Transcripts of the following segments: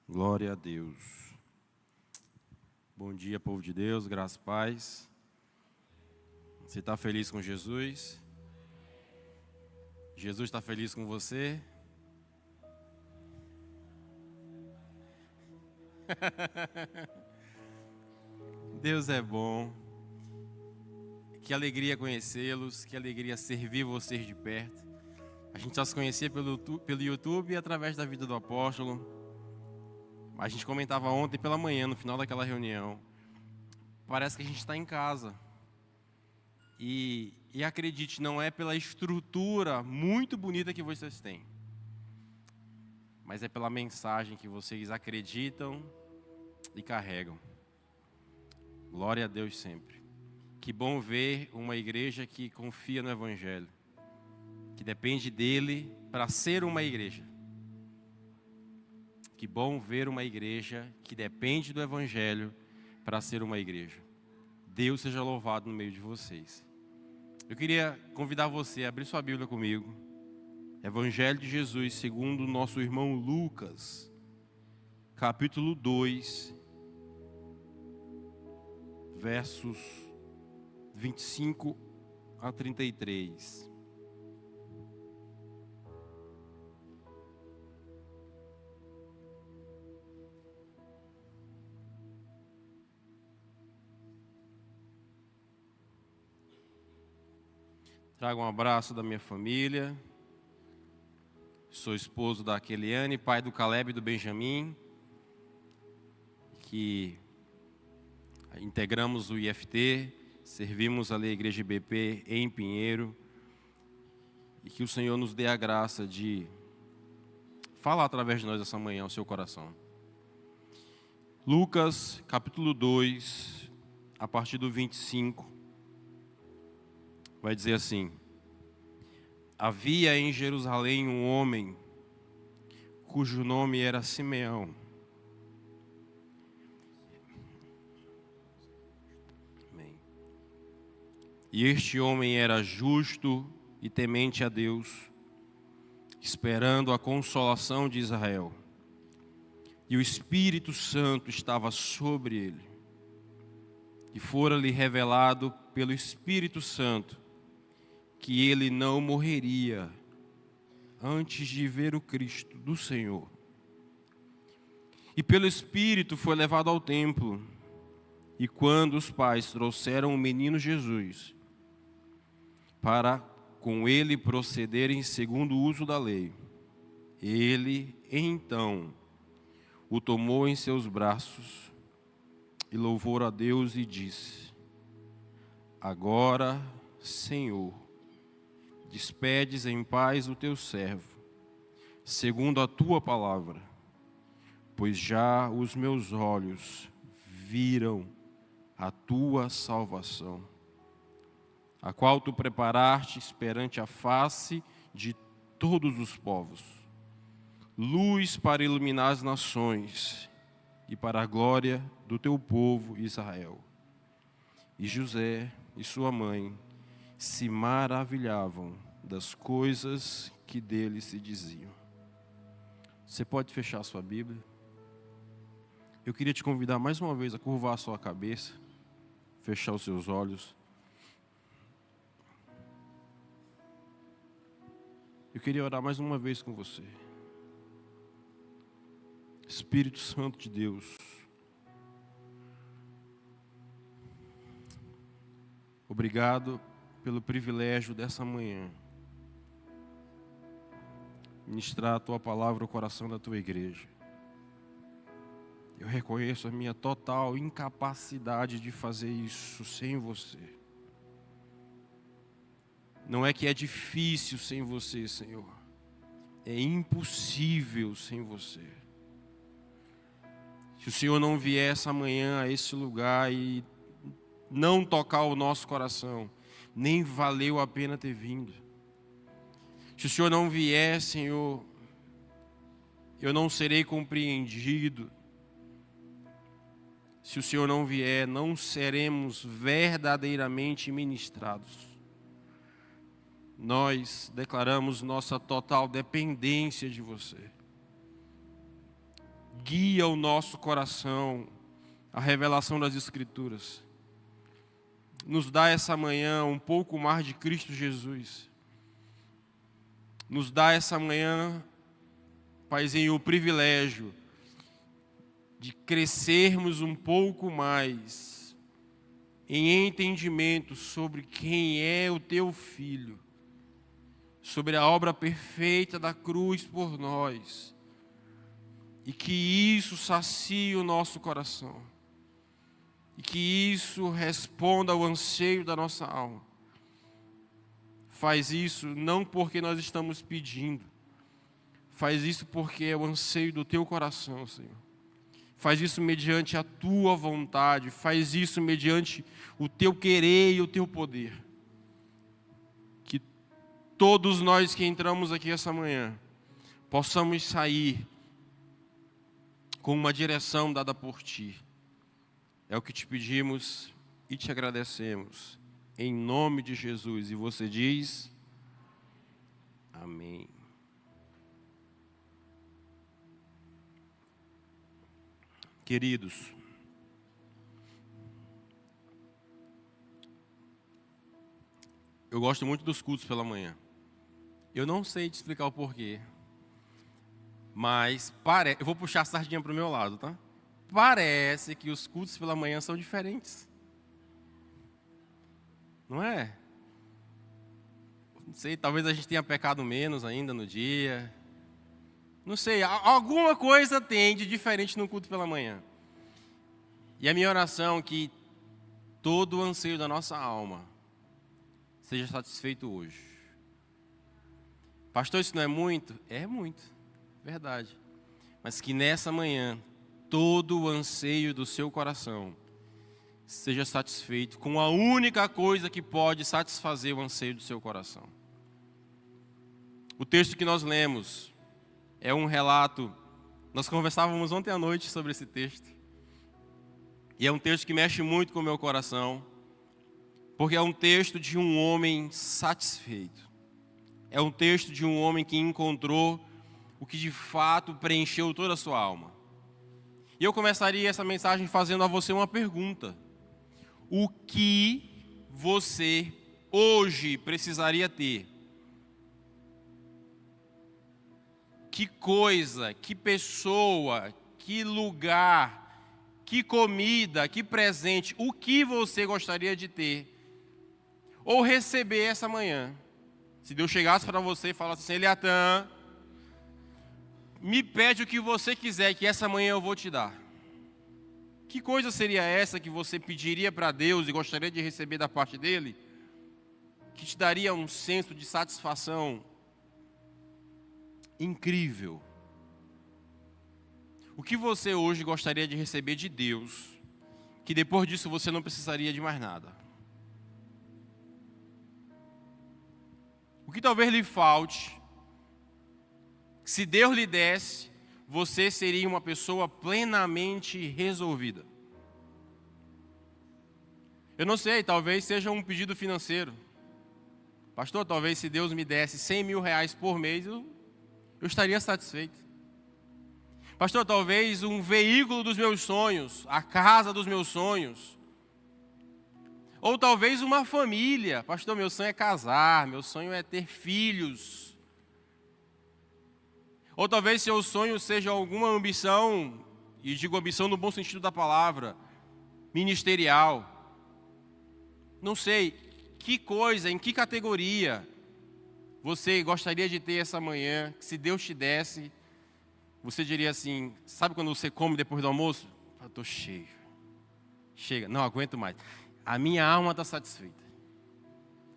Glória a Deus. Bom dia, povo de Deus, graça e paz. Você está feliz com Jesus? Jesus está feliz com você? Deus é bom. Que alegria conhecê-los, que alegria servir vocês de perto. A gente só se conhecia pelo YouTube e através da vida do apóstolo. A gente comentava ontem pela manhã, no final daquela reunião. Parece que a gente está em casa. E acredite, não é pela estrutura muito bonita que vocês têm, mas é pela mensagem que vocês acreditam e carregam. Glória a Deus sempre. Que bom ver uma igreja que confia no Evangelho, que depende dele para ser uma igreja. Que bom ver uma igreja que depende do Evangelho para ser uma igreja. Deus seja louvado no meio de vocês. Eu queria convidar você a abrir sua Bíblia comigo. Evangelho de Jesus, segundo o nosso irmão Lucas, capítulo 2, versos 25 a 33. Trago um abraço da minha família. Sou esposo da Keliane, pai do Caleb e do Benjamin, que integramos o IFT, servimos ali a Igreja IBP em Pinheiro, e que o Senhor nos dê a graça de falar através de nós essa manhã ao seu coração. Lucas, capítulo 2, a partir do 25, vai dizer assim: havia em Jerusalém um homem cujo nome era Simeão. Amém. E este homem era justo e temente a Deus, esperando a consolação de Israel. E o Espírito Santo estava sobre ele. E fora-lhe revelado pelo Espírito Santo que ele não morreria antes de ver o Cristo do Senhor. E pelo Espírito foi levado ao templo. E quando os pais trouxeram o menino Jesus para com ele procederem segundo o uso da lei, ele então o tomou em seus braços e louvou a Deus e disse: agora, Senhor, despedes em paz o teu servo, segundo a tua palavra, pois já os meus olhos viram a tua salvação, a qual tu preparaste perante a face de todos os povos, luz para iluminar as nações e para a glória do teu povo Israel. E José e sua mãe se maravilhavam das coisas que dele se diziam. Você pode fechar a sua Bíblia? Eu queria te convidar mais uma vez a curvar a sua cabeça, fechar os seus olhos. Eu queria orar mais uma vez com você. Espírito Santo de Deus, obrigado pelo privilégio dessa manhã, ministrar a tua palavra ao coração da tua igreja. Eu reconheço a minha total incapacidade de fazer isso sem você. Não é que é difícil sem você, Senhor. É impossível sem você. Se o Senhor não vier essa manhã a esse lugar e não tocar o nosso coração, nem valeu a pena ter vindo. Se o Senhor não vier, Senhor, eu não serei compreendido. Se o Senhor não vier, não seremos verdadeiramente ministrados. Nós declaramos nossa total dependência de você. guia o nosso coração, a revelação das Escrituras. Nos dá essa manhã um pouco mais de Cristo Jesus. Nos dá essa manhã, Paizinho, o privilégio de crescermos um pouco mais em entendimento sobre quem é o teu Filho, sobre a obra perfeita da cruz por nós, e que isso sacie o nosso coração, e que isso responda ao anseio da nossa alma. Faz isso não porque nós estamos pedindo, faz isso porque é o anseio do teu coração, Senhor. Faz isso mediante a tua vontade, faz isso mediante o teu querer e o teu poder. Que todos nós que entramos aqui essa manhã possamos sair com uma direção dada por ti. É o que te pedimos e te agradecemos. Em nome de Jesus. E você diz: amém. Queridos, eu gosto muito dos cultos pela manhã. Eu não sei te explicar o porquê, mas eu vou puxar a sardinha para o meu lado, tá? Parece que os cultos pela manhã são diferentes. Não é? Não sei, talvez a gente tenha pecado menos ainda no dia. Não sei, alguma coisa tem de diferente no culto pela manhã. E a minha oração é que todo o anseio da nossa alma seja satisfeito hoje. Pastor, isso não é muito? É muito, verdade. Mas que nessa manhã, todo o anseio do seu coração seja satisfeito com a única coisa que pode satisfazer o anseio do seu coração. O texto que nós lemos é um relato, nós conversávamos ontem à noite sobre esse texto, e é um texto que mexe muito com o meu coração, porque é um texto de um homem satisfeito. É um texto de um homem que encontrou o que de fato preencheu toda a sua alma. E eu começaria essa mensagem fazendo a você uma pergunta: o que você hoje precisaria ter? Que coisa, que pessoa, que lugar, que comida, que presente, o que você gostaria de ter ou receber essa manhã? Se Deus chegasse para você e falasse assim: Eliatan, me pede o que você quiser, que essa manhã eu vou te dar. Que coisa seria essa que você pediria para Deus e gostaria de receber da parte dele, que te daria um senso de satisfação incrível? O que você hoje gostaria de receber de Deus, que depois disso você não precisaria de mais nada? O que talvez lhe falte, se Deus lhe desse, você seria uma pessoa plenamente resolvida. Eu não sei, talvez seja um pedido financeiro. Pastor, talvez se Deus me desse 100 mil reais por mês, eu estaria satisfeito. Pastor, talvez um veículo dos meus sonhos, a casa dos meus sonhos. Ou talvez uma família. Pastor, meu sonho é casar, meu sonho é ter filhos. Ou talvez seu sonho seja alguma ambição, e digo ambição no bom sentido da palavra, ministerial. Não sei, que coisa, em que categoria você gostaria de ter essa manhã, que se Deus te desse, você diria assim: sabe quando você come depois do almoço? Eu estou cheio. Chega, não aguento mais. A minha alma está satisfeita.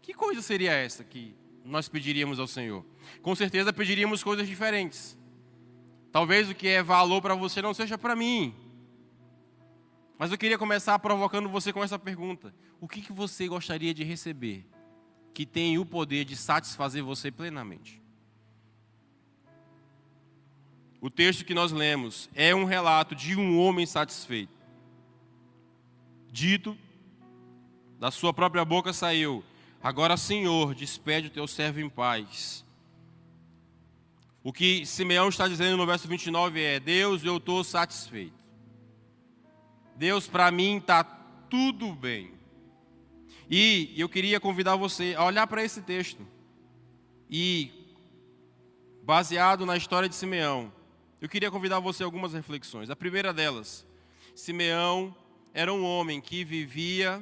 Que coisa seria essa que nós pediríamos ao Senhor? Com certeza pediríamos coisas diferentes. Talvez o que é valor para você não seja para mim. Mas eu queria começar provocando você com essa pergunta: o que você gostaria de receber que tem o poder de satisfazer você plenamente? O texto que nós lemos é um relato de um homem satisfeito. Dito, da sua própria boca saiu: agora, Senhor, despede o teu servo em paz. O que Simeão está dizendo no verso 29 é: Deus, eu estou satisfeito. Deus, para mim está tudo bem. E eu queria convidar você a olhar para esse texto e, baseado na história de Simeão, eu queria convidar você a algumas reflexões. A primeira delas: Simeão era um homem que vivia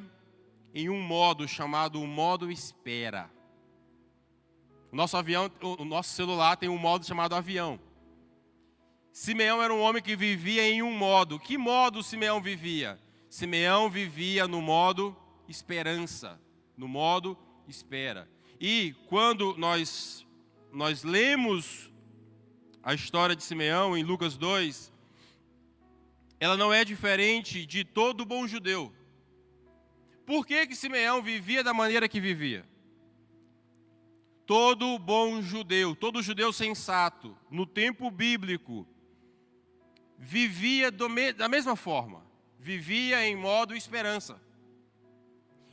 em um modo chamado o modo espera. O nosso celular tem um modo chamado avião. Simeão era um homem que vivia em um modo. Que modo Simeão vivia? Simeão vivia no modo esperança, no modo espera. E quando nós lemos a história de Simeão em Lucas 2, ela não é diferente de todo bom judeu. Por que Simeão vivia da maneira que vivia? Todo bom judeu, todo judeu sensato, no tempo bíblico, vivia da mesma forma. Vivia em modo esperança.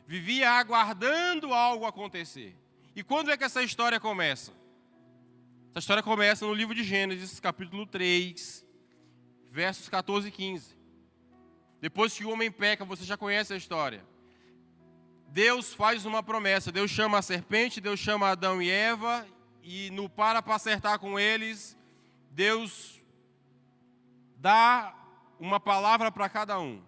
Vivia aguardando algo acontecer. E quando é que essa história começa? Essa história começa no livro de Gênesis, capítulo 3, versos 14 e 15. Depois que o homem peca, você já conhece a história. Deus faz uma promessa. Deus chama a serpente, Deus chama Adão e Eva, e no para acertar com eles, Deus dá uma palavra para cada um.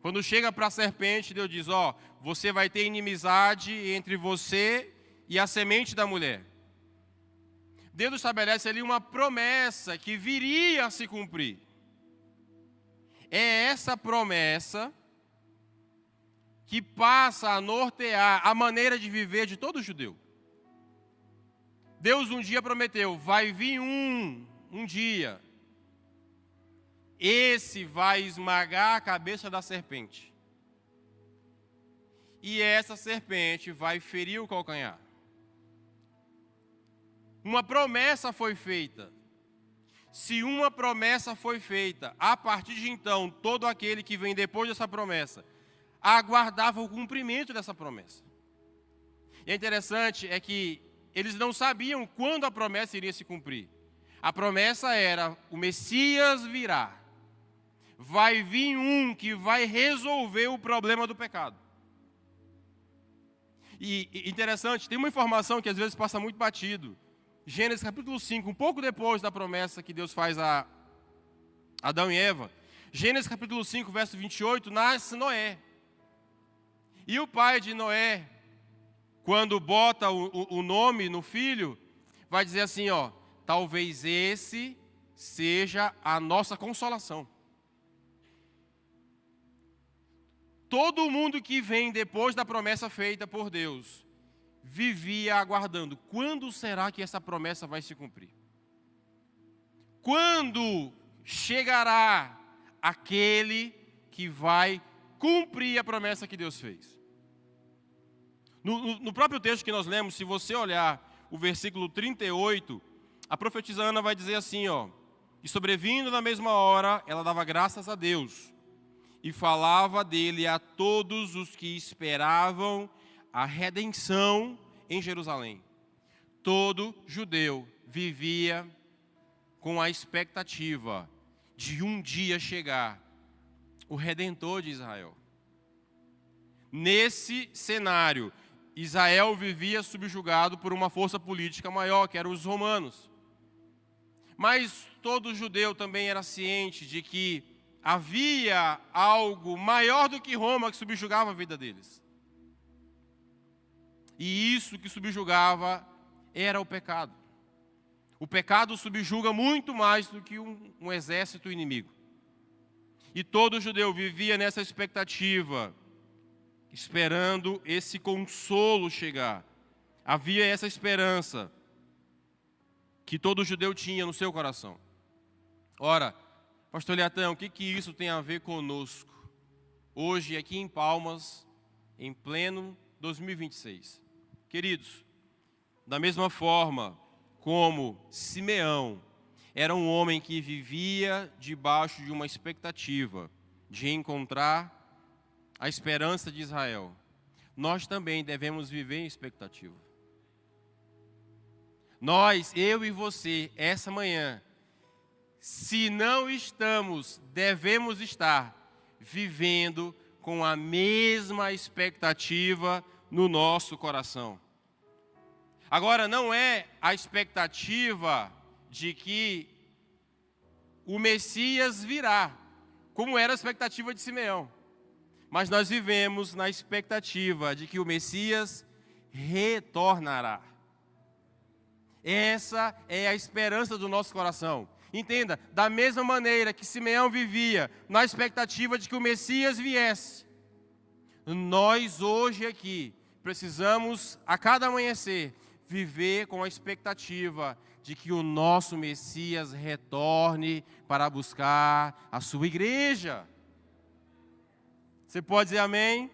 Quando chega para a serpente, Deus diz: ó, você vai ter inimizade entre você e a semente da mulher. Deus estabelece ali uma promessa que viria a se cumprir. É essa promessa que passa a nortear a maneira de viver de todo judeu. Deus um dia prometeu: vai vir um dia, esse vai esmagar a cabeça da serpente. E essa serpente vai ferir o calcanhar. Uma promessa foi feita. Se uma promessa foi feita, a partir de então, todo aquele que vem depois dessa promessa aguardava o cumprimento dessa promessa. E é interessante é que eles não sabiam quando a promessa iria se cumprir. A promessa era: o Messias virá. Vai vir um que vai resolver o problema do pecado. E interessante, tem uma informação que às vezes passa muito batido. Gênesis capítulo 5, um pouco depois da promessa que Deus faz a Adão e Eva. Gênesis capítulo 5, verso 28, nasce Noé. E o pai de Noé, quando bota o nome no filho, vai dizer assim, ó: talvez esse seja a nossa consolação. Todo mundo que vem depois da promessa feita por Deus vivia aguardando: quando será que essa promessa vai se cumprir? Quando chegará aquele que vai cumprir a promessa que Deus fez? No próprio texto que nós lemos, se você olhar o versículo 38, a profetisa Ana vai dizer assim, ó: e sobrevindo na mesma hora, ela dava graças a Deus e falava dele a todos os que esperavam a redenção em Jerusalém. Todo judeu vivia com a expectativa de um dia chegar o Redentor de Israel. Nesse cenário, Israel vivia subjugado por uma força política maior, que eram os romanos. Mas todo judeu também era ciente de que havia algo maior do que Roma que subjugava a vida deles. E isso que subjugava era o pecado. O pecado subjuga muito mais do que um exército inimigo. E todo judeu vivia nessa expectativa, esperando esse consolo chegar. Havia essa esperança que todo judeu tinha no seu coração. Ora, pastor Leatão, o que isso tem a ver conosco? Hoje, aqui em Palmas, em pleno 2026. Queridos, da mesma forma como Simeão era um homem que vivia debaixo de uma expectativa de encontrar a esperança de Israel, nós também devemos viver em expectativa. eu e você, essa manhã, se não estamos, devemos estar vivendo com a mesma expectativa no nosso coração. Agora, não é a expectativa de que o Messias virá, como era a expectativa de Simeão. Mas nós vivemos na expectativa de que o Messias retornará. Essa é a esperança do nosso coração. Entenda, da mesma maneira que Simeão vivia na expectativa de que o Messias viesse, nós hoje aqui precisamos, a cada amanhecer, viver com a expectativa de que o nosso Messias retorne para buscar a sua igreja. Você pode dizer amém?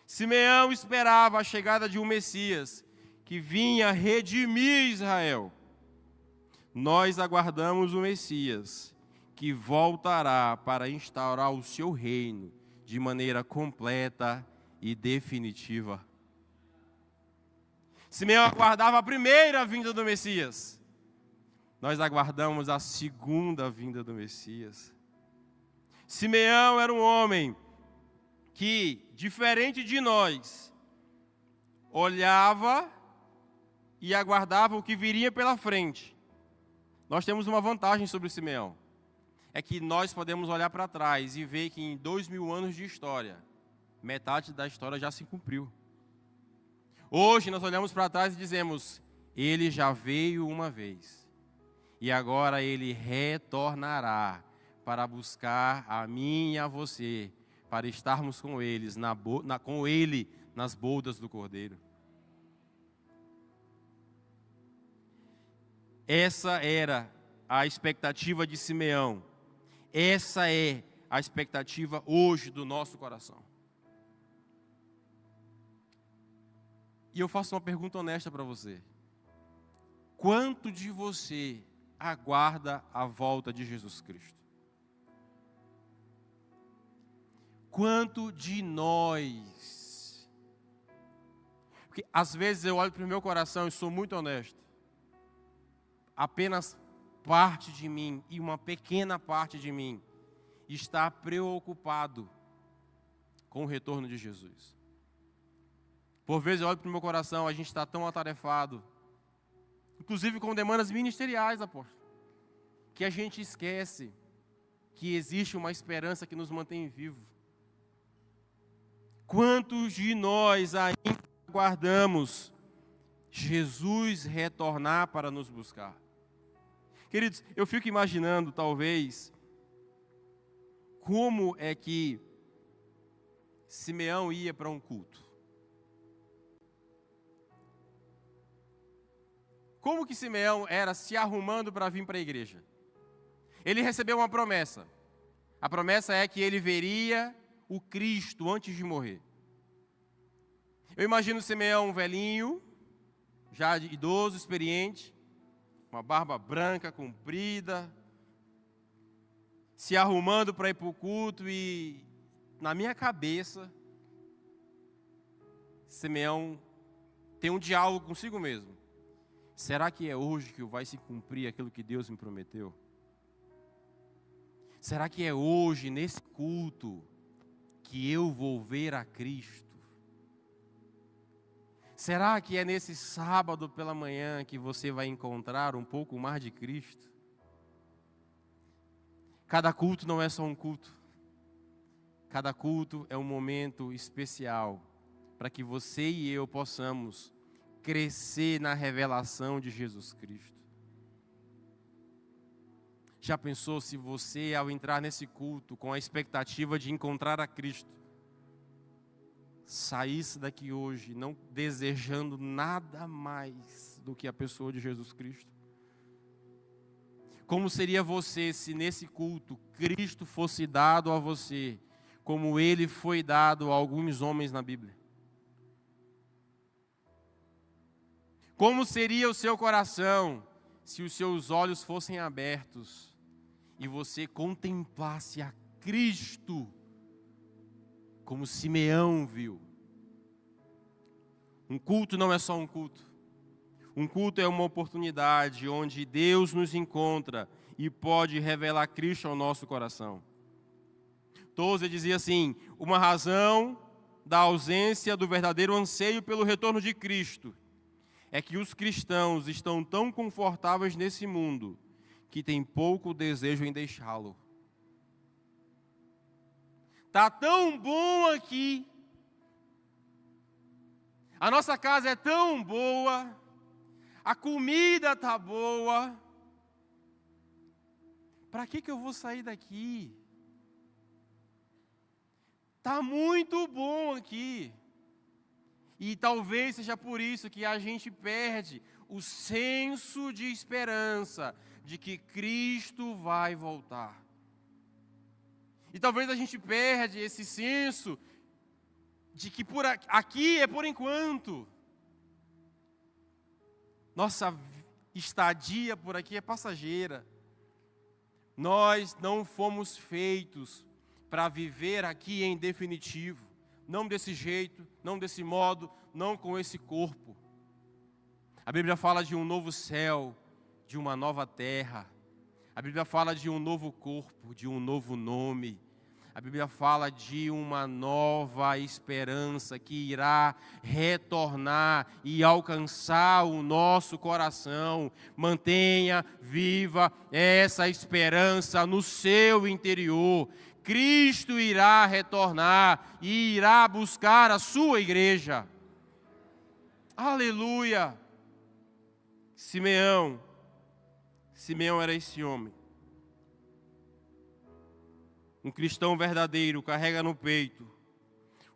Simeão esperava a chegada de um Messias que vinha redimir Israel. Nós aguardamos o Messias que voltará para instaurar o seu reino de maneira completa e definitiva. Simeão aguardava a primeira vinda do Messias. Nós aguardamos a segunda vinda do Messias. Simeão era um homem que, diferente de nós, olhava e aguardava o que viria pela frente. Nós temos uma vantagem sobre Simeão. É que nós podemos olhar para trás e ver que em 2000 anos de história, metade da história já se cumpriu. Hoje nós olhamos para trás e dizemos, ele já veio uma vez. E agora ele retornará para buscar a mim e a você, para estarmos com eles, com ele nas bodas do Cordeiro. Essa era a expectativa de Simeão. Essa é a expectativa hoje do nosso coração. E eu faço uma pergunta honesta para você. Quanto de você aguarda a volta de Jesus Cristo? Quanto de nós? Porque às vezes eu olho para o meu coração e sou muito honesto. Apenas parte de mim, e uma pequena parte de mim, está preocupado com o retorno de Jesus. Por vezes eu olho para o meu coração, a gente está tão atarefado, inclusive com demandas ministeriais, apóstolo, que a gente esquece que existe uma esperança que nos mantém vivos. Quantos de nós ainda aguardamos Jesus retornar para nos buscar? Queridos, eu fico imaginando, talvez, como é que Simeão ia para um culto. Como que Simeão era se arrumando para vir para a igreja? Ele recebeu uma promessa. A promessa é que ele veria o Cristo antes de morrer. Eu imagino Simeão um velhinho, já idoso, experiente, uma barba branca, comprida, se arrumando para ir para o culto e, na minha cabeça, Simeão tem um diálogo consigo mesmo. Será que é hoje que vai se cumprir aquilo que Deus me prometeu? Será que é hoje, nesse culto, que eu vou ver a Cristo? Será que é nesse sábado pela manhã que você vai encontrar um pouco mais de Cristo? Cada culto não é só um culto. Cada culto é um momento especial para que você e eu possamos crescer na revelação de Jesus Cristo. Já pensou se você, ao entrar nesse culto com a expectativa de encontrar a Cristo, saísse daqui hoje não desejando nada mais do que a pessoa de Jesus Cristo? Como seria você se nesse culto Cristo fosse dado a você, como Ele foi dado a alguns homens na Bíblia? Como seria o seu coração se os seus olhos fossem abertos e você contemplasse a Cristo como Simeão viu? Um culto não é só um culto. Um culto é uma oportunidade onde Deus nos encontra e pode revelar Cristo ao nosso coração. Tozer dizia assim: uma razão da ausência do verdadeiro anseio pelo retorno de Cristo é que os cristãos estão tão confortáveis nesse mundo que têm pouco desejo em deixá-lo. Está tão bom aqui, a nossa casa é tão boa, a comida está boa, para que eu vou sair daqui? Está muito bom aqui. E talvez seja por isso que a gente perde o senso de esperança de que Cristo vai voltar. E talvez a gente perde esse senso de que por aqui é por enquanto. Nossa estadia por aqui é passageira. Nós não fomos feitos para viver aqui em definitivo. Não desse jeito, não desse modo, não com esse corpo. A Bíblia fala de um novo céu, de uma nova terra. A Bíblia fala de um novo corpo, de um novo nome. A Bíblia fala de uma nova esperança que irá retornar e alcançar o nosso coração. Mantenha viva essa esperança no seu interior. Cristo irá retornar e irá buscar a sua igreja. Aleluia! Simeão era esse homem. Um cristão verdadeiro carrega no peito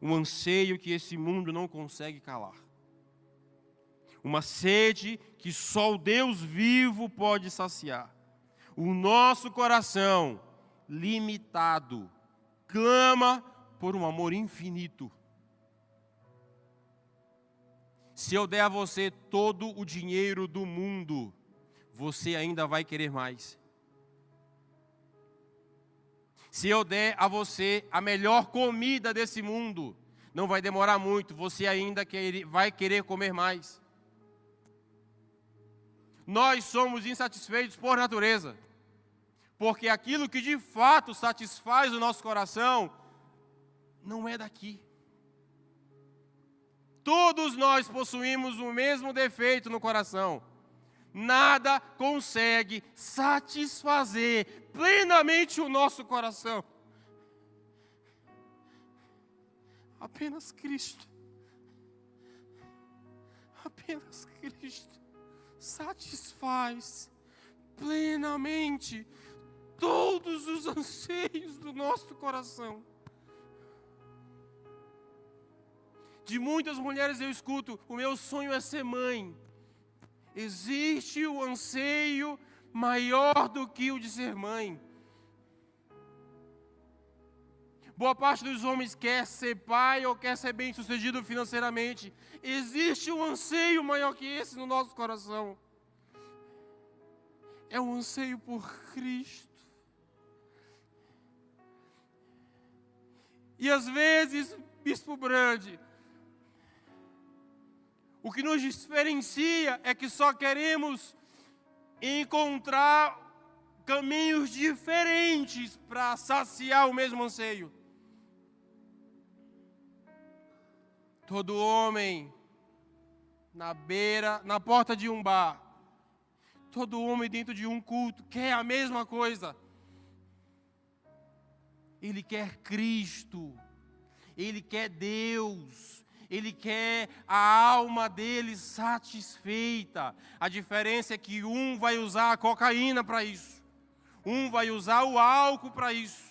um anseio que esse mundo não consegue calar. Uma sede que só o Deus vivo pode saciar. O nosso coração limitado clama por um amor infinito. Se eu der a você todo o dinheiro do mundo, você ainda vai querer mais. Se eu der a você a melhor comida desse mundo, não vai demorar muito, você ainda vai querer comer mais. Nós somos insatisfeitos por natureza, porque aquilo que de fato satisfaz o nosso coração não é daqui. Todos nós possuímos o mesmo defeito no coração. Nada consegue satisfazer plenamente o nosso coração. Apenas Cristo. Apenas Cristo satisfaz plenamente todos os anseios do nosso coração. De muitas mulheres eu escuto: o meu sonho é ser mãe. Existe o anseio maior do que o de ser mãe. Boa parte dos homens quer ser pai ou quer ser bem-sucedido financeiramente. Existe um anseio maior que esse no nosso coração. É um anseio por Cristo. E às vezes, Bispo Brande, o que nos diferencia é que só queremos encontrar caminhos diferentes para saciar o mesmo anseio. Todo homem na porta de um bar, todo homem dentro de um culto quer a mesma coisa. Ele quer Cristo, ele quer Deus. Ele quer a alma dele satisfeita. A diferença é que um vai usar a cocaína para isso. Um vai usar o álcool para isso.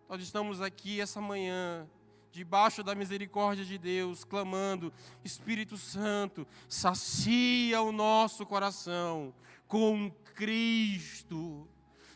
Nós estamos aqui essa manhã, debaixo da misericórdia de Deus, clamando: Espírito Santo, sacia o nosso coração com Cristo.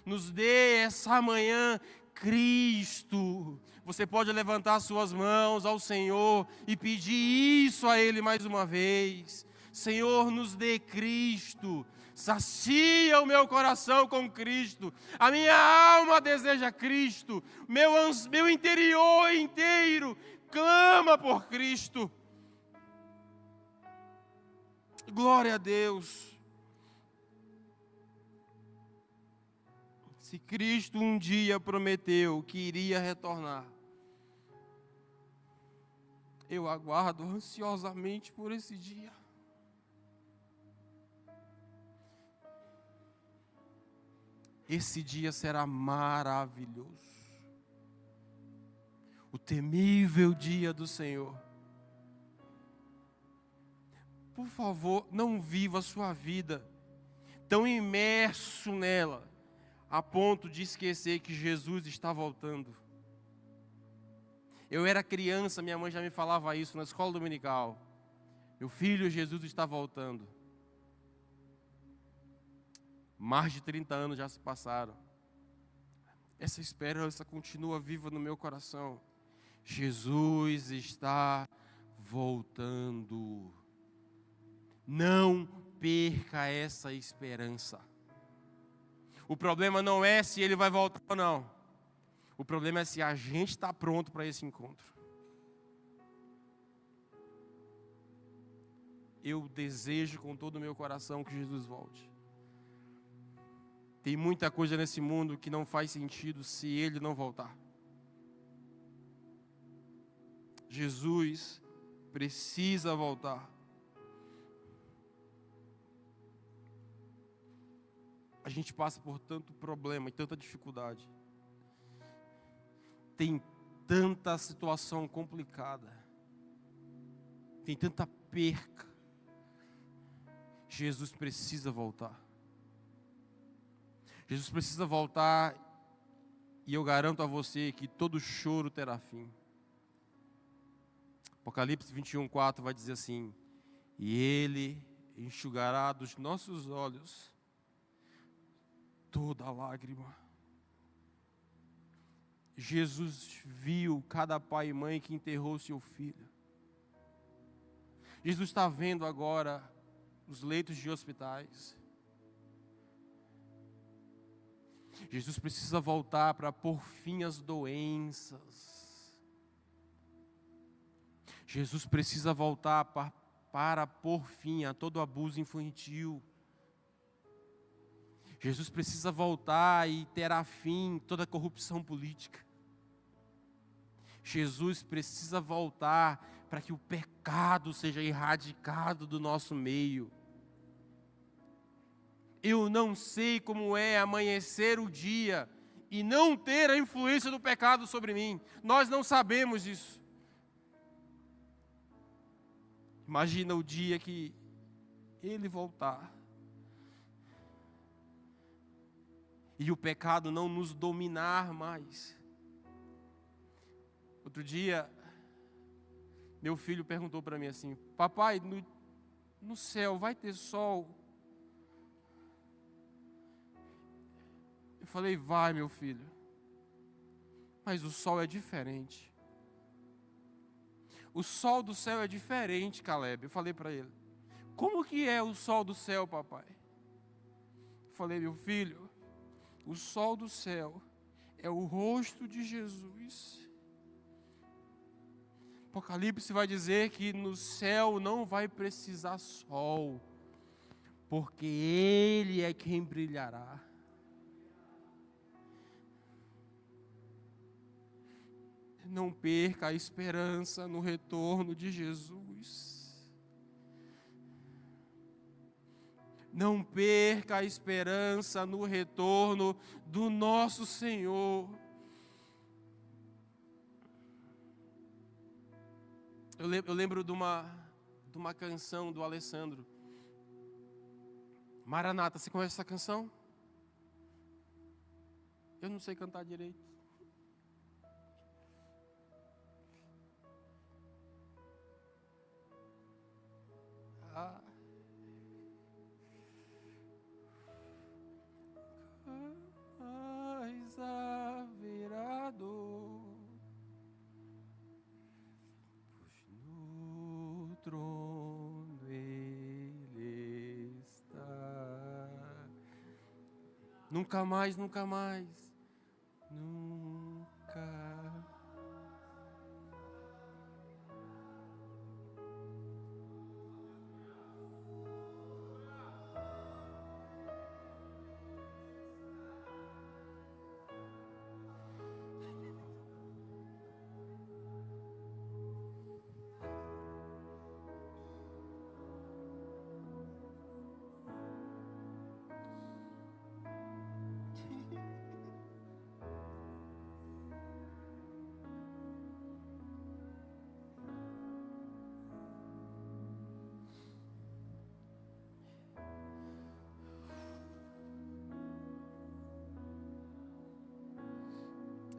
Nos dê essa manhã Cristo. Você pode levantar suas mãos ao Senhor e pedir isso a Ele mais uma vez. Senhor, nos dê Cristo. Sacia o meu coração com Cristo. A minha alma deseja Cristo. Meu interior inteiro clama por Cristo. Glória a Deus. Se Cristo um dia prometeu que iria retornar, eu aguardo ansiosamente por esse dia. Esse dia será maravilhoso. O temível dia do Senhor. Por favor, não viva a sua vida tão imerso nela, a ponto de esquecer que Jesus está voltando. Eu era criança, minha mãe já me falava isso na escola dominical. Meu filho, Jesus está voltando. Mais de 30 anos já se passaram. Essa esperança continua viva no meu coração. Jesus está voltando. Não perca essa esperança. O problema não é se ele vai voltar ou não. O problema é se a gente está pronto para esse encontro. Eu desejo com todo o meu coração que Jesus volte. Tem muita coisa nesse mundo que não faz sentido se ele não voltar. Jesus precisa voltar. A gente passa por tanto problema e tanta dificuldade. Tem tanta situação complicada. Tem tanta perca. Jesus precisa voltar. Jesus precisa voltar. E eu garanto a você que todo choro terá fim. Apocalipse 21:4 vai dizer assim: e Ele enxugará dos nossos olhos toda lágrima. Jesus viu cada pai e mãe que enterrou seu filho. Jesus está vendo agora os leitos de hospitais. Jesus precisa voltar para pôr fim às doenças. Jesus precisa voltar para pôr fim a todo abuso infantil. Jesus precisa voltar e terá fim toda corrupção política. Jesus precisa voltar para que o pecado seja erradicado do nosso meio. Eu não sei como é amanhecer o dia e não ter a influência do pecado sobre mim. Nós não sabemos isso. Imagina o dia que Ele voltar e o pecado não nos dominar mais. Outro dia, meu filho perguntou para mim assim: papai, no céu vai ter sol? Eu falei: vai, meu filho, mas o sol é diferente. O sol do céu é diferente, Caleb. Eu falei para ele: como que é o sol do céu, papai? Eu falei: meu filho, o sol do céu é o rosto de Jesus. Apocalipse vai dizer que no céu não vai precisar sol, porque Ele é quem brilhará. Não perca a esperança no retorno de Jesus. Não perca a esperança no retorno do nosso Senhor. Eu lembro de uma canção do Alessandro. Maranata, você conhece essa canção? Eu não sei cantar direito. Mas haverá dor, pois no trono Ele está. Nunca mais, nunca mais, nunca.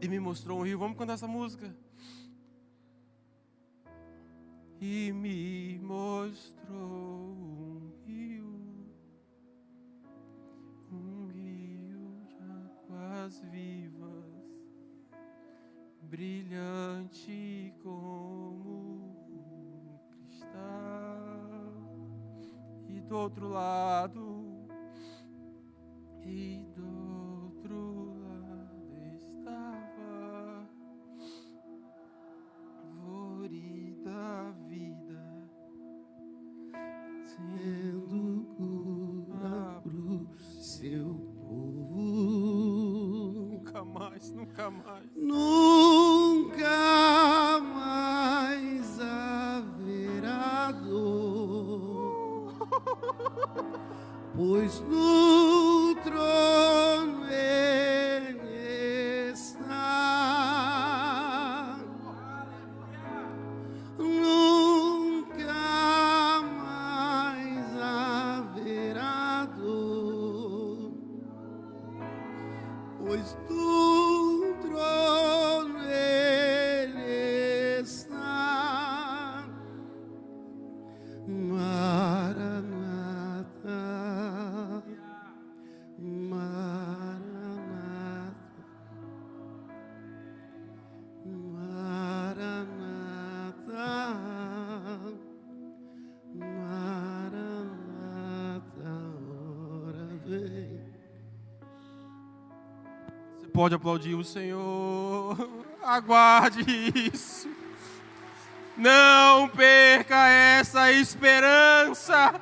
e me mostrou um rio. Vamos cantar essa música. E me mostrou um rio de águas vivas, brilhante como um cristal. E do outro lado, estava florida vida, sendo cura pro seu povo. Nunca mais, nunca mais. Nunca mais haverá dor, pois no trono Ele está. Nunca mais haverá dor, pois no trono Ele está. Maranata, Maranata, Maranata, Maranata, ora vem. Você pode aplaudir o Senhor. Aguarde isso. Não perca essa esperança.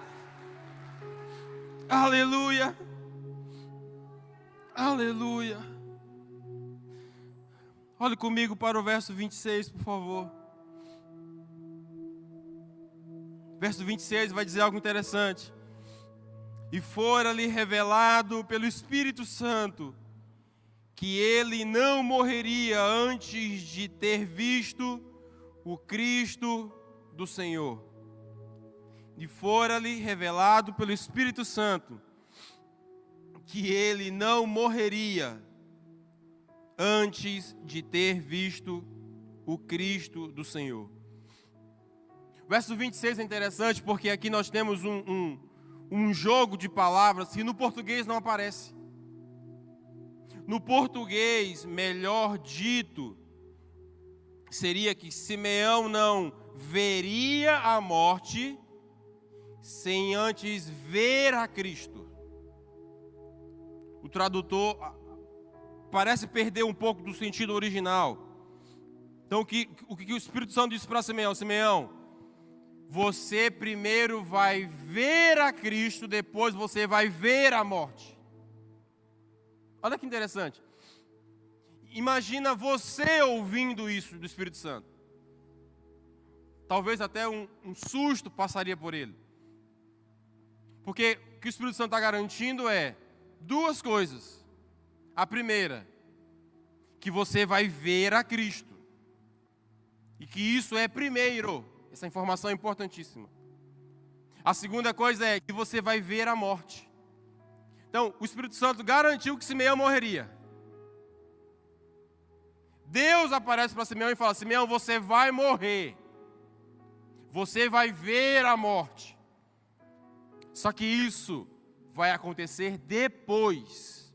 Aleluia. Aleluia. Olhe comigo para o verso 26, por favor. Verso 26 vai dizer algo interessante. E fora-lhe revelado pelo Espírito Santo que ele não morreria antes de ter visto o Cristo do Senhor. E fora-lhe revelado pelo Espírito Santo que ele não morreria antes de ter visto o Cristo do Senhor. O verso 26 é interessante porque aqui nós temos um jogo de palavras que no português não aparece. No português, melhor dito, seria que Simeão não veria a morte sem antes ver a Cristo. O tradutor parece perder um pouco do sentido original. Então o que o Espírito Santo disse para Simeão? Simeão, você primeiro vai ver a Cristo, depois você vai ver a morte. Olha que interessante. Imagina você ouvindo isso do Espírito Santo. Talvez até um susto passaria por ele. Porque o que o Espírito Santo está garantindo é duas coisas. A primeira, que você vai ver a Cristo. E que isso é primeiro. Essa informação é importantíssima. A segunda coisa é que você vai ver a morte. Então, o Espírito Santo garantiu que Simeão morreria. Deus aparece para Simeão e fala: Simeão, você vai morrer. Você vai ver a morte. Só que isso vai acontecer depois.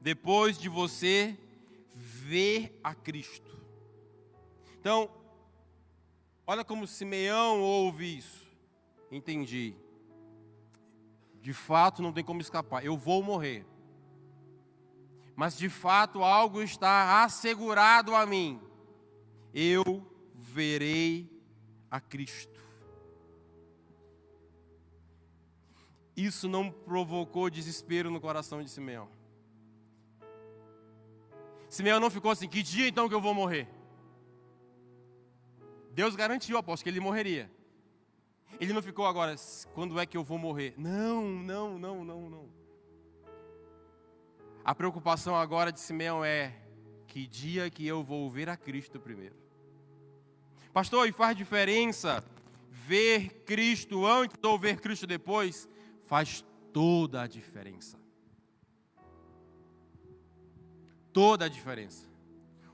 Depois de você ver a Cristo. Então, olha como Simeão ouve isso. Entendi. De fato, não tem como escapar. Eu vou morrer. Mas de fato, algo está assegurado a mim. Eu verei a Cristo. Isso não provocou desespero no coração de Simeão. Simeão não ficou assim: que dia então que eu vou morrer? Deus garantiu, apóstolo, que ele morreria. Ele não ficou agora: quando é que eu vou morrer? Não. A preocupação agora de Simeão é: que dia que eu vou ver a Cristo primeiro? Pastor, e faz diferença ver Cristo antes ou ver Cristo depois? Faz toda a diferença. Toda a diferença.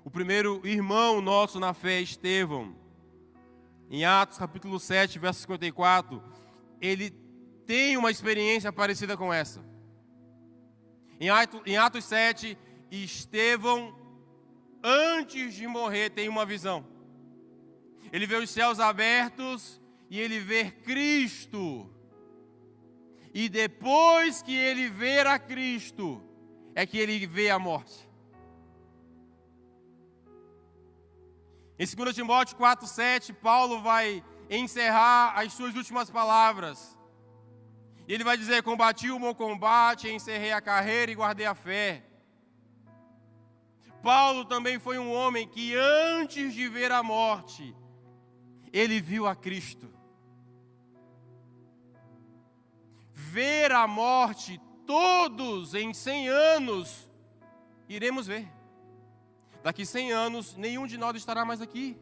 O primeiro irmão nosso na fé, Estevão, em Atos capítulo 7, verso 54, ele tem uma experiência parecida com essa. Em Atos 7, Estevão, antes de morrer, tem uma visão. Ele vê os céus abertos e ele vê Cristo. E depois que ele vê a Cristo, é que ele vê a morte. Em 2 Timóteo 4,7, Paulo vai encerrar as suas últimas palavras. E ele vai dizer: combati o bom combate, encerrei a carreira e guardei a fé. Paulo também foi um homem que antes de ver a morte, ele viu a Cristo. Ver a morte, todos em 100 anos iremos ver. Daqui 100 anos, nenhum de nós estará mais aqui.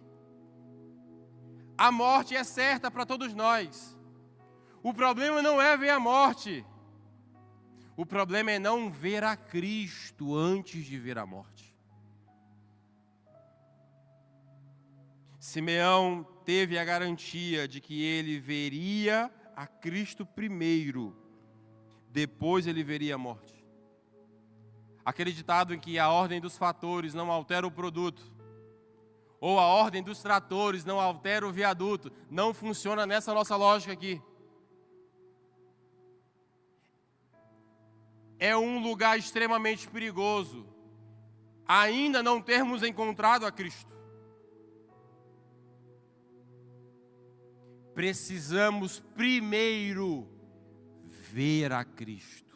A morte é certa para todos nós. O problema não é ver a morte. O problema é não ver a Cristo antes de ver a morte. Simeão teve a garantia de que ele veria a Cristo primeiro, depois ele veria a morte. Aquele ditado em que a ordem dos fatores não altera o produto, ou a ordem dos tratores não altera o viaduto, não funciona nessa nossa lógica aqui. É um lugar extremamente perigoso ainda não termos encontrado a Cristo. Precisamos primeiro ver a Cristo.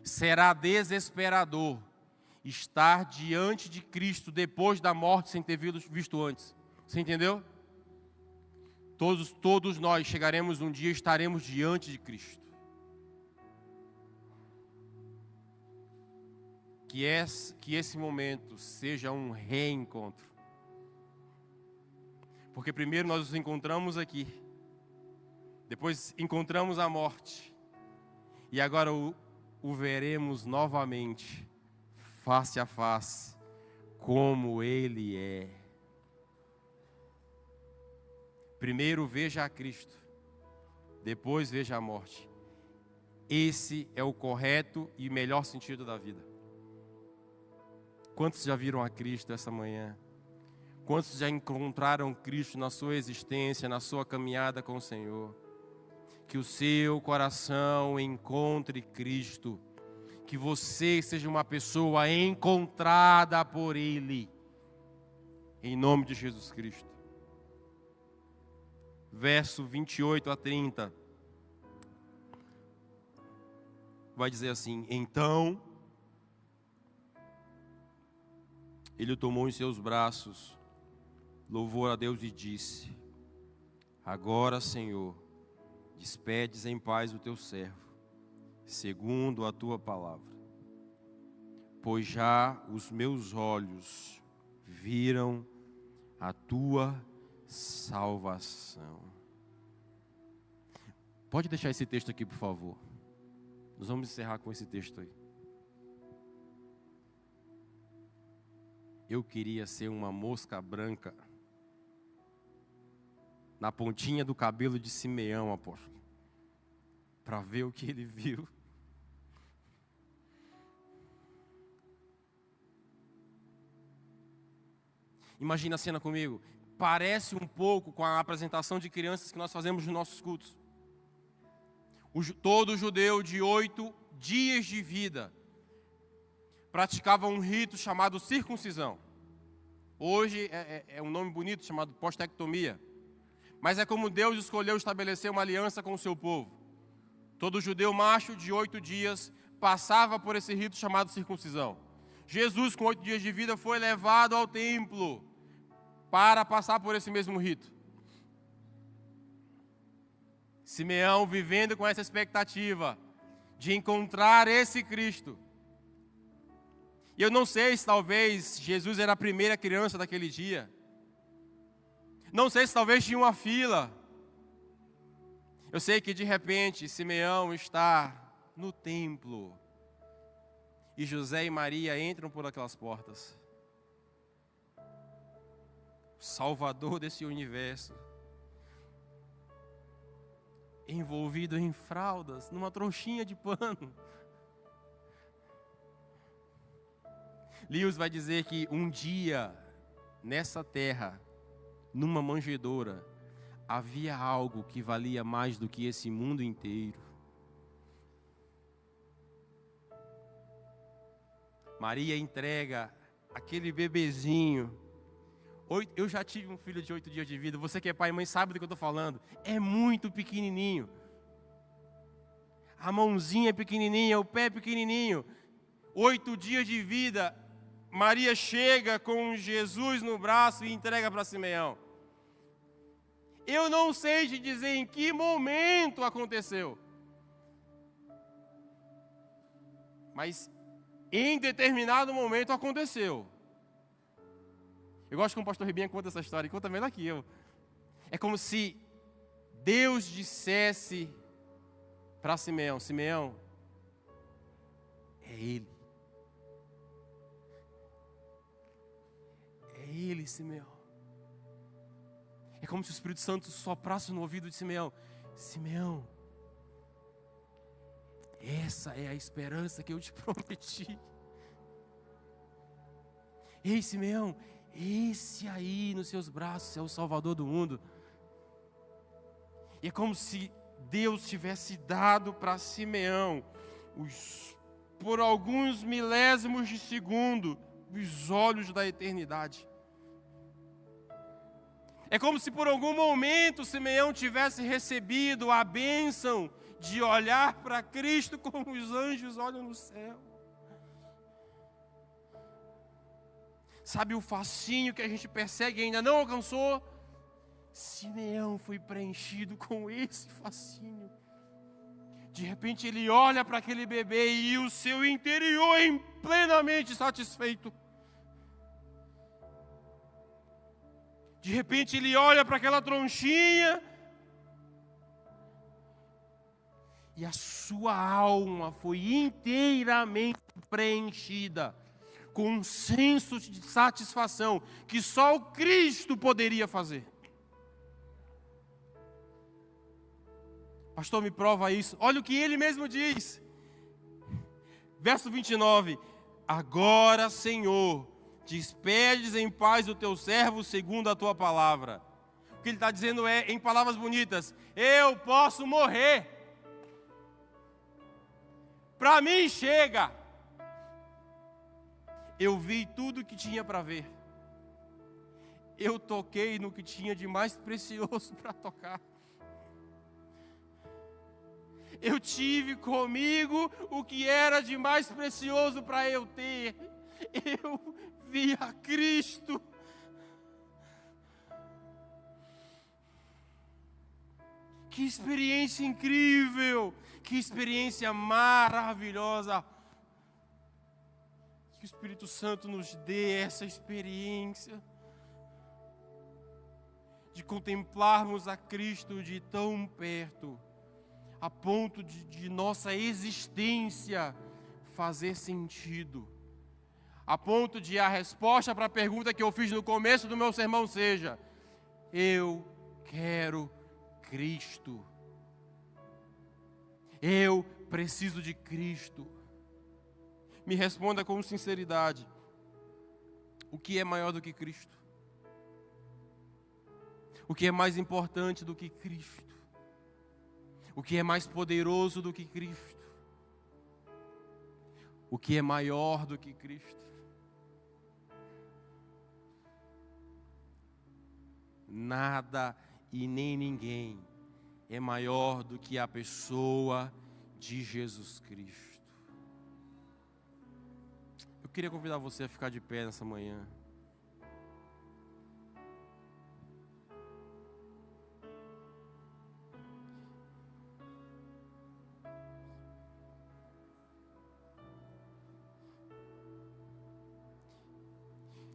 Será desesperador estar diante de Cristo depois da morte sem ter visto antes. Você entendeu? Todos nós chegaremos um dia e estaremos diante de Cristo. Que esse momento seja um reencontro. Porque primeiro nós nos encontramos aqui, depois encontramos a morte, e agora o veremos novamente, face a face, como Ele é. Primeiro veja a Cristo, depois veja a morte. Esse é o correto e melhor sentido da vida. Quantos já viram a Cristo essa manhã? Quantos já encontraram Cristo na sua existência, na sua caminhada com o Senhor? Que o seu coração encontre Cristo. Que você seja uma pessoa encontrada por Ele. Em nome de Jesus Cristo. Verso 28 a 30. Vai dizer assim: então ele o tomou em seus braços, louvou a Deus e disse: agora, Senhor, despedes em paz o teu servo, segundo a tua palavra. Pois já os meus olhos viram a tua salvação. Pode deixar esse texto aqui, por favor. Nós vamos encerrar com esse texto aí. Eu queria ser uma mosca branca na pontinha do cabelo de Simeão, apóstolo, para ver o que ele viu. Imagina a cena comigo. Parece um pouco com a apresentação de crianças que nós fazemos nos nossos cultos. Todo judeu de 8 dias de vida praticava um rito chamado circuncisão. Hoje é um nome bonito chamado postectomia. Mas é como Deus escolheu estabelecer uma aliança com o seu povo. Todo judeu macho de 8 dias passava por esse rito chamado circuncisão. Jesus, com 8 dias de vida, foi levado ao templo para passar por esse mesmo rito. Simeão vivendo com essa expectativa de encontrar esse Cristo. E eu não sei se talvez Jesus era a primeira criança daquele dia. Não sei se talvez tinha uma fila. Eu sei que de repente Simeão está no templo. E José e Maria entram por aquelas portas. o Salvador desse universo, envolvido em fraldas, numa trouxinha de pano. Lewis vai dizer que um dia, nessa terra, numa manjedoura, havia algo que valia mais do que esse mundo inteiro. Maria entrega aquele bebezinho. Eu já tive um filho de 8 dias de vida. Você que é pai e mãe sabe do que eu estou falando. É muito pequenininho. A mãozinha é pequenininha, o pé é pequenininho. 8 dias de vida. Maria chega com Jesus no braço e entrega para Simeão. Eu não sei te dizer em que momento aconteceu. Mas em determinado momento aconteceu. Eu gosto como o pastor Ribinha conta essa história, e conta melhor que eu. É como se Deus dissesse para Simeão: Simeão, é Ele. É Ele, Simeão. É como se o Espírito Santo soprasse no ouvido de Simeão: Simeão, essa é a esperança que eu te prometi. Ei, Simeão, esse aí nos seus braços é o Salvador do mundo. E é como se Deus tivesse dado para Simeão, por alguns milésimos de segundo, os olhos da eternidade. É como se por algum momento Simeão tivesse recebido a bênção de olhar para Cristo como os anjos olham no céu. Sabe o fascínio que a gente persegue e ainda não alcançou? Simeão foi preenchido com esse fascínio. De repente ele olha para aquele bebê e o seu interior é plenamente satisfeito. De repente ele olha para aquela tronchinha e a sua alma foi inteiramente preenchida com um senso de satisfação que só o Cristo poderia fazer. Pastor, me prova isso. Olha o que ele mesmo diz. Verso 29. Agora, Senhor, despedes em paz o teu servo segundo a tua palavra. O que ele está dizendo é, em palavras bonitas: eu posso morrer. Para mim chega. Eu vi tudo o que tinha para ver. Eu toquei no que tinha de mais precioso para tocar. Eu tive comigo o que era de mais precioso para eu ter. Eu vi a Cristo. Que experiência incrível! Que experiência maravilhosa! Que o Espírito Santo nos dê essa experiência de contemplarmos a Cristo de tão perto, a ponto de nossa existência fazer sentido, a ponto de a resposta para a pergunta que eu fiz no começo do meu sermão seja: eu quero Cristo. Eu preciso de Cristo. Me responda com sinceridade: o que é maior do que Cristo? O que é mais importante do que Cristo? O que é mais poderoso do que Cristo? O que é maior do que Cristo? Nada e nem ninguém é maior do que a pessoa de Jesus Cristo. Eu queria convidar você a ficar de pé nessa manhã.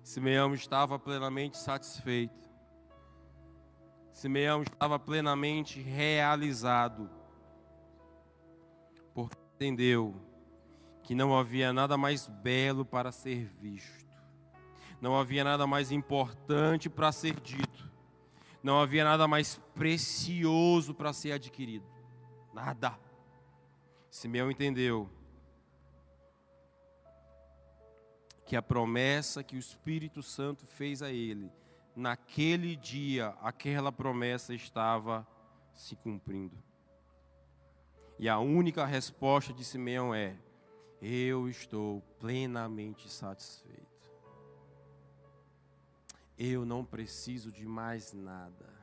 Simeão estava plenamente satisfeito. Simeão estava plenamente realizado, porque entendeu que não havia nada mais belo para ser visto, Não havia nada mais importante para ser dito. Não havia nada mais precioso para ser adquirido. Nada. Simeão entendeu que a promessa que o Espírito Santo fez a ele, naquele dia, aquela promessa estava se cumprindo. E a única resposta de Simeão é: eu estou plenamente satisfeito. Eu não preciso de mais nada.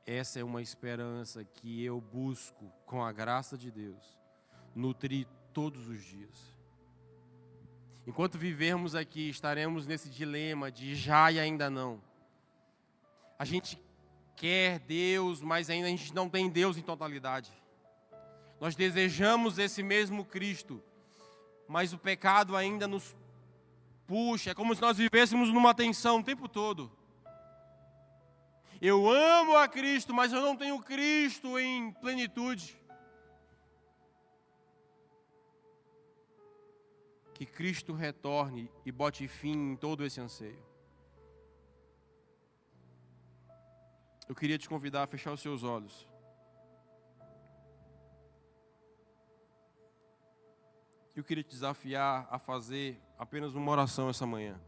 Essa é uma esperança que eu busco, com a graça de Deus, nutrir todos os dias. Enquanto vivermos aqui, estaremos nesse dilema de já e ainda não. A gente quer Deus, mas ainda a gente não tem Deus em totalidade. Nós desejamos esse mesmo Cristo, mas o pecado ainda nos puxa. É como se nós vivêssemos numa tensão o tempo todo. Eu amo a Cristo, mas eu não tenho Cristo em plenitude. Que Cristo retorne e bote fim em todo esse anseio. Eu queria te convidar a fechar os seus olhos. Eu queria te desafiar a fazer apenas uma oração essa manhã.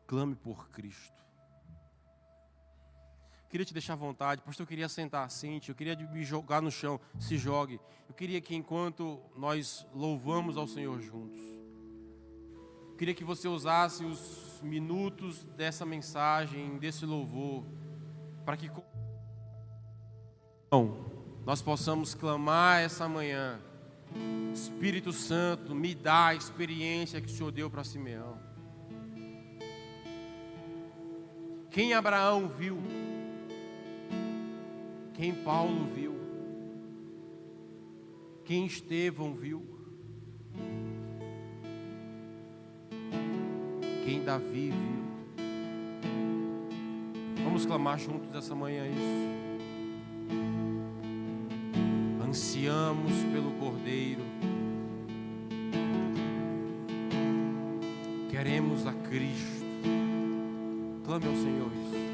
Clame por Cristo. Eu queria te deixar à vontade, pastor, eu queria sentar, sente, eu queria me jogar no chão, se jogue. Eu queria que enquanto nós louvamos ao Senhor juntos, eu queria que você usasse os minutos dessa mensagem, desse louvor, para que nós possamos clamar essa manhã: Espírito Santo, me dá a experiência que o Senhor deu para Simeão. Quem Abraão viu, quem Paulo viu, quem Estevão viu, quem Davi viu. Vamos clamar juntos essa manhã isso. Ansiamos pelo Cordeiro, queremos a Cristo. Clame ao Senhor isso.